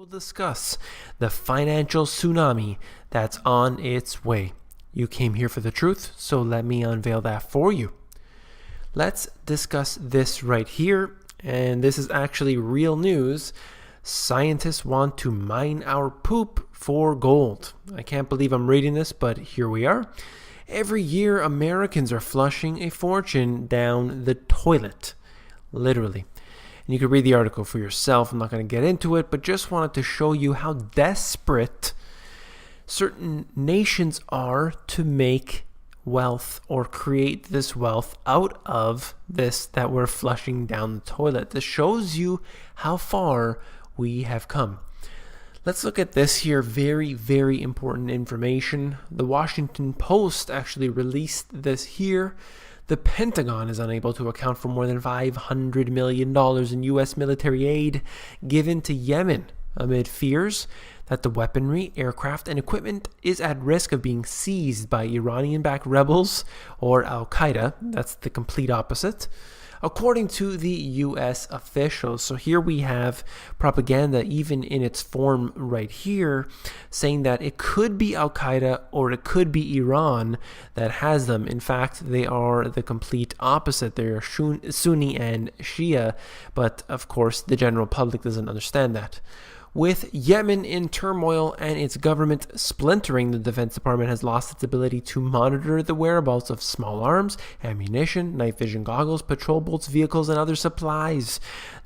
will discuss the financial tsunami that's on its way. You came here for the truth, so let me unveil that for you. Let's discuss this right here, and this is actually real news. Scientists want to mine our poop for gold. I can't believe I'm reading this, but here we are. Every year, Americans are flushing a fortune down the toilet, literally. And you can read the article for yourself. I'm not going to get into it, but just wanted to show you how desperate certain nations are to make wealth or create this wealth out of this that we're flushing down the toilet. This shows you how far we have come. Let's look at this here. Very, very important information. The Washington Post actually released this here. The Pentagon is unable to account for more than $500 million in U.S. military aid given to Yemen amid fears that the weaponry, aircraft, and equipment is at risk of being seized by Iranian-backed rebels or Al-Qaeda. That's the complete opposite, according to the U.S. officials. So here we have propaganda, even in its form right here, saying that it could be Al-Qaeda or it could be Iran that has them. In fact, they are the complete opposite. They are Sunni and Shia, but of course the general public doesn't understand that. With Yemen in turmoil and its government splintering, the Defense Department has lost its ability to monitor the whereabouts of small arms, ammunition, night vision goggles, patrol boats, vehicles, and other supplies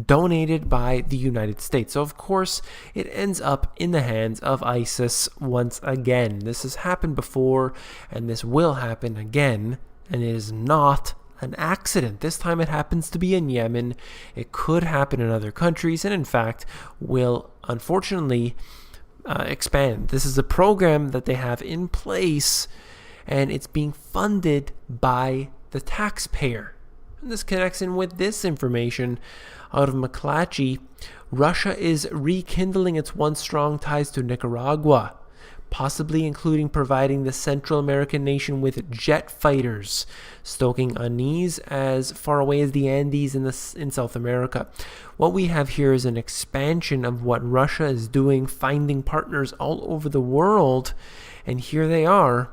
donated by the United States. So, of course, it ends up in the hands of ISIS once again. This has happened before, and this will happen again, and it is not an accident. This time it happens to be in Yemen. It could happen in other countries, and in fact will unfortunately expand. This is a program that they have in place, and it's being funded by the taxpayer. And this connects in with this information out of McClatchy. Russia is rekindling its once strong ties to Nicaragua, possibly including providing the Central American nation with jet fighters, stoking unease as far away as the Andes in South America. What we have here is an expansion of what Russia is doing, finding partners all over the world, and here they are.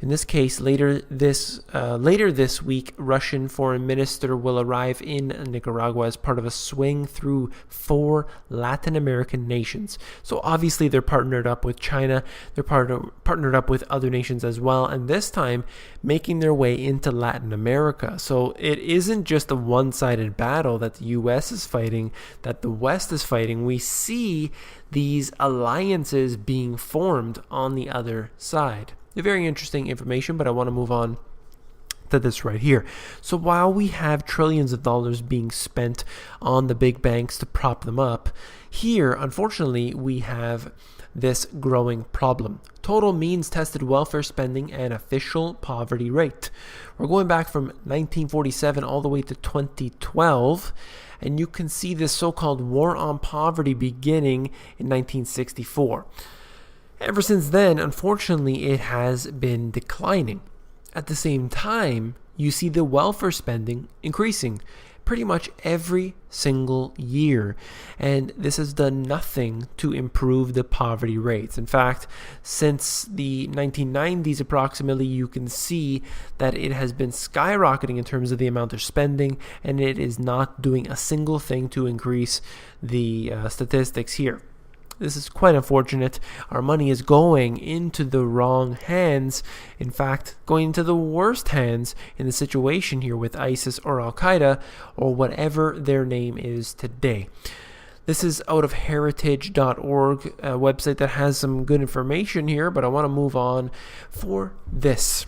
In this case, later this week, Russian foreign minister will arrive in Nicaragua as part of a swing through 4 Latin American nations. So obviously they're partnered up with China, they're partnered up with other nations as well, and this time making their way into Latin America. So it isn't just a one-sided battle that the U.S. is fighting, that the West is fighting. We see these alliances being formed on the other side. Very interesting information, but I want to move on to this right here. So while we have trillions of dollars being spent on the big banks to prop them up, here, unfortunately, we have this growing problem. Total means tested welfare spending and official poverty rate. We're going back from 1947 all the way to 2012, and you can see this so-called war on poverty beginning in 1964. Ever since then, unfortunately, it has been declining. At the same time, you see the welfare spending increasing pretty much every single year, and this has done nothing to improve the poverty rates. In fact, since the 1990s approximately, you can see that it has been skyrocketing in terms of the amount of spending, and it is not doing a single thing to increase the statistics here. This is quite unfortunate. Our money is going into the wrong hands. In fact, going into the worst hands in the situation here with ISIS or Al-Qaeda or whatever their name is today. This is out of heritage.org, a website that has some good information here, but I want to move on for this.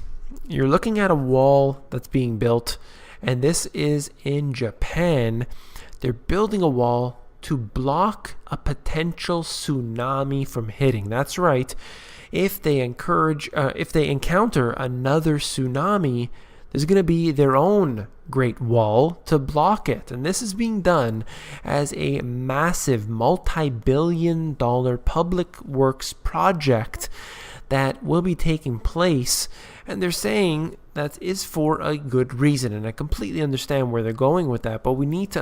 You're looking at a wall that's being built, and this is in Japan. They're building a wall to block a potential tsunami from hitting. That's right. If they encounter another tsunami, there's going to be their own Great Wall to block it. And this is being done as a massive multi-billion-dollar public works project that will be taking place. And they're saying that is for a good reason. And I completely understand where they're going with that. But we need to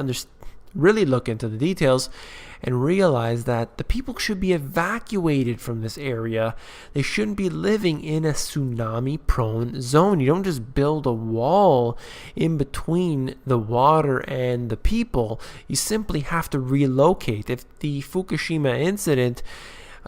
really look into the details and realize that the people should be evacuated from this area. They shouldn't be living in a tsunami-prone zone. You don't just build a wall in between the water and the people. You simply have to relocate. If the Fukushima incident,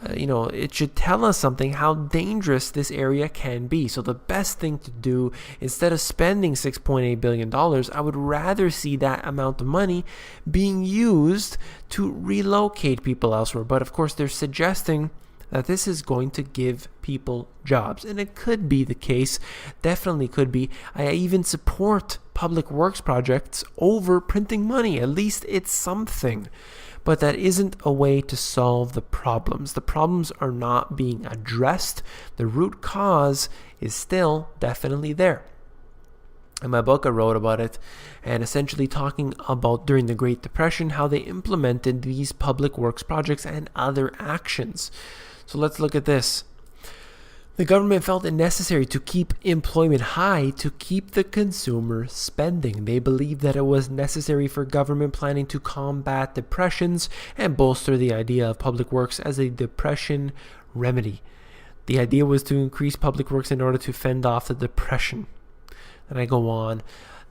it should tell us something how dangerous this area can be. So the best thing to do, instead of spending $6.8 billion, I would rather see that amount of money being used to relocate people elsewhere. But of course, they're suggesting that this is going to give people jobs. And it could be the case, definitely could be. I even support public works projects over printing money. At least it's something. But that isn't a way to solve the problems. The problems are not being addressed. The root cause is still definitely there. In my book, I wrote about it and essentially talking about during the Great Depression how they implemented these public works projects and other actions. So let's look at this. The government felt it necessary to keep employment high to keep the consumer spending. They believed that it was necessary for government planning to combat depressions and bolster the idea of public works as a depression remedy. The idea was to increase public works in order to fend off the depression. And I go on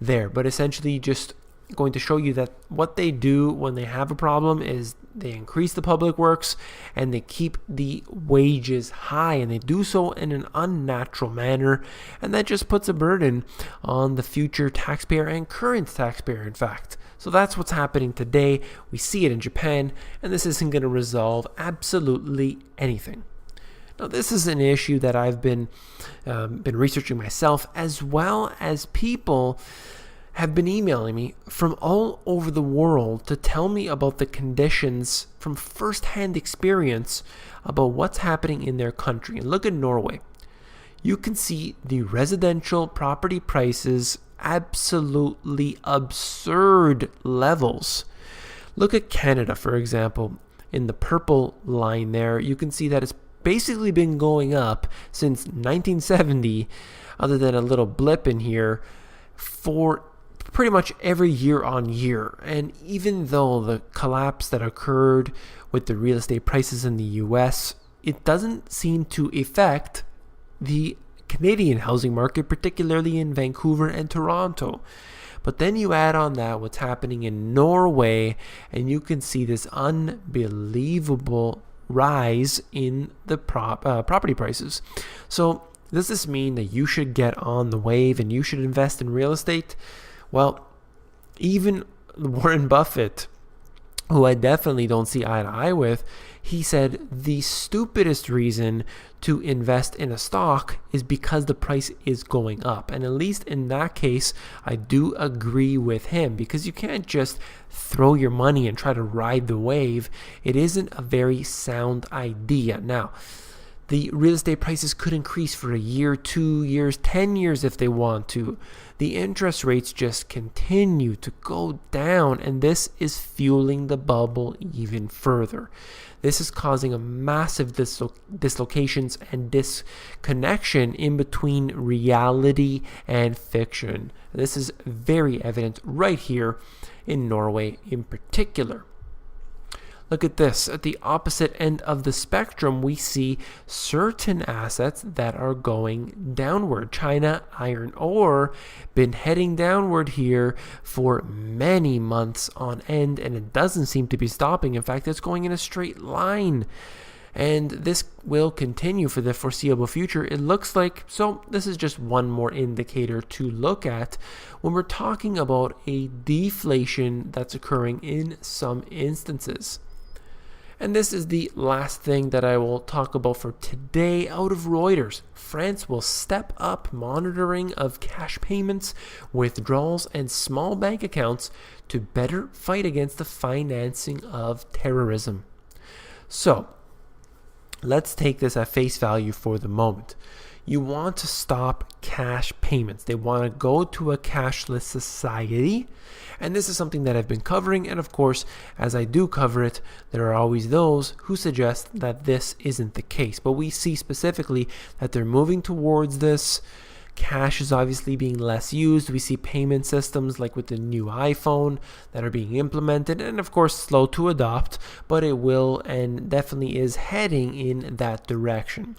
there, but essentially just going to show you that what they do when they have a problem is they increase the public works and they keep the wages high, and they do so in an unnatural manner, and that just puts a burden on the future taxpayer and current taxpayer, in fact. So that's what's happening today. We see it in Japan, and this isn't going to resolve absolutely anything. Now, this is an issue that I've been researching myself, as well as people have been emailing me from all over the world to tell me about the conditions from first-hand experience about what's happening in their country. And look at Norway. You can see the residential property prices absolutely absurd levels. Look at Canada, for example. In the purple line there, you can see that it's basically been going up since 1970, other than a little blip in here, for pretty much every year on year. And even though the collapse that occurred with the real estate prices in the U.S., it doesn't seem to affect the Canadian housing market, particularly in Vancouver and Toronto. But then you add on that what's happening in Norway, and you can see this unbelievable rise in the property prices. So does this mean that you should get on the wave and you should invest in real estate? Well, even Warren Buffett, who I definitely don't see eye to eye with, he said the stupidest reason to invest in a stock is because the price is going up. And at least in that case, I do agree with him, because you can't just throw your money and try to ride the wave. It isn't a very sound idea. Now, the real estate prices could increase for a year, 2 years, 10 years if they want to. The interest rates just continue to go down, and this is fueling the bubble even further. This is causing a massive dislocations and disconnection in between reality and fiction. This is very evident right here in Norway in particular. Look at this. At the opposite end of the spectrum, we see certain assets that are going downward. China iron ore been heading downward here for many months on end, and it doesn't seem to be stopping. In fact, it's going in a straight line. And this will continue for the foreseeable future, it looks like. So this is just one more indicator to look at when we're talking about a deflation that's occurring in some instances. And this is the last thing that I will talk about for today. Out of Reuters, France will step up monitoring of cash payments, withdrawals, and small bank accounts to better fight against the financing of terrorism. So, let's take this at face value for the moment. You want to stop cash payments. They want to go to a cashless society. And this is something that I've been covering. And of course, as I do cover it, there are always those who suggest that this isn't the case. But we see specifically that they're moving towards this Cash is obviously being less used. We see payment systems like with the new iPhone that are being implemented, and of course slow to adopt, but it will and definitely is heading in that direction.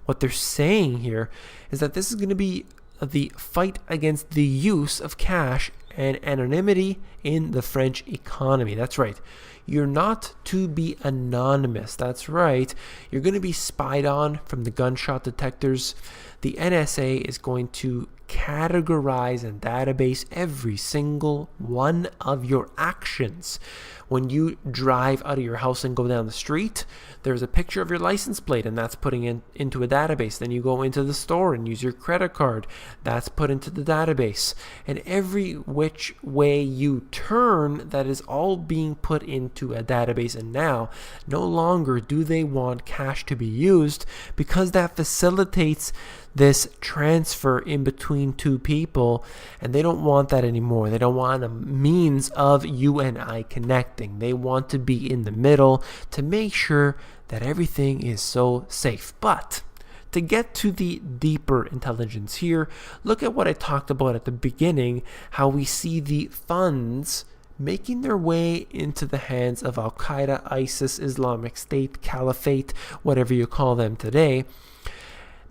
What they're saying here is that this is going to be the fight against the use of cash and anonymity in the French economy. That's right. You're not to be anonymous. That's right. You're going to be spied on from the gunshot detectors. The NSA is going to categorize and database every single one of your actions. When you drive out of your house and go down the street, there's a picture of your license plate, and that's putting into a database. Then you go into the store and use your credit card. That's put into the database. And every which way you turn, that is all being put into a database. And now, no longer do they want cash to be used, because that facilitates this transfer in between two people, and they don't want that anymore. They don't want a means of you and I connecting. They want to be in the middle to make sure that everything is so safe. But to get to the deeper intelligence here, look at what I talked about at the beginning, how we see the funds making their way into the hands of Al-Qaeda, ISIS, Islamic State, Caliphate, whatever you call them today,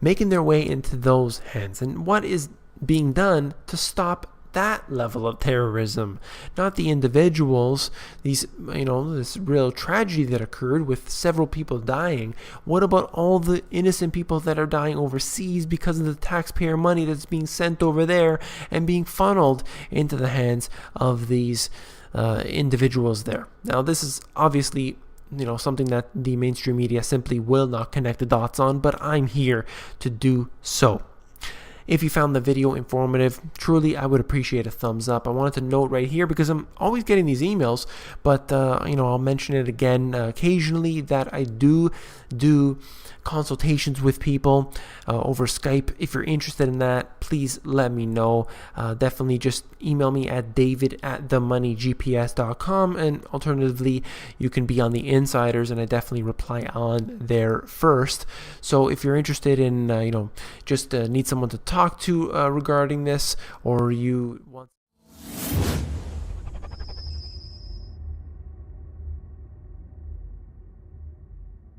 making their way into those hands. And what is being done to stop that level of terrorism? Not the individuals, this real tragedy that occurred with several people dying. What about all the innocent people that are dying overseas because of the taxpayer money that's being sent over there and being funneled into the hands of these individuals there? Now, this is obviously something that the mainstream media simply will not connect the dots on, but I'm here to do so. If you found the video informative, truly I would appreciate a thumbs up. I wanted to note right here, because I'm always getting these emails, but I'll mention it again occasionally, that I do consultations with people over Skype. If you're interested in that, please let me know. Definitely just email me at david@themoneygps.com, and alternatively, you can be on the Insiders, and I definitely reply on there first. So if you're interested in, just need someone to talk to regarding this, or you want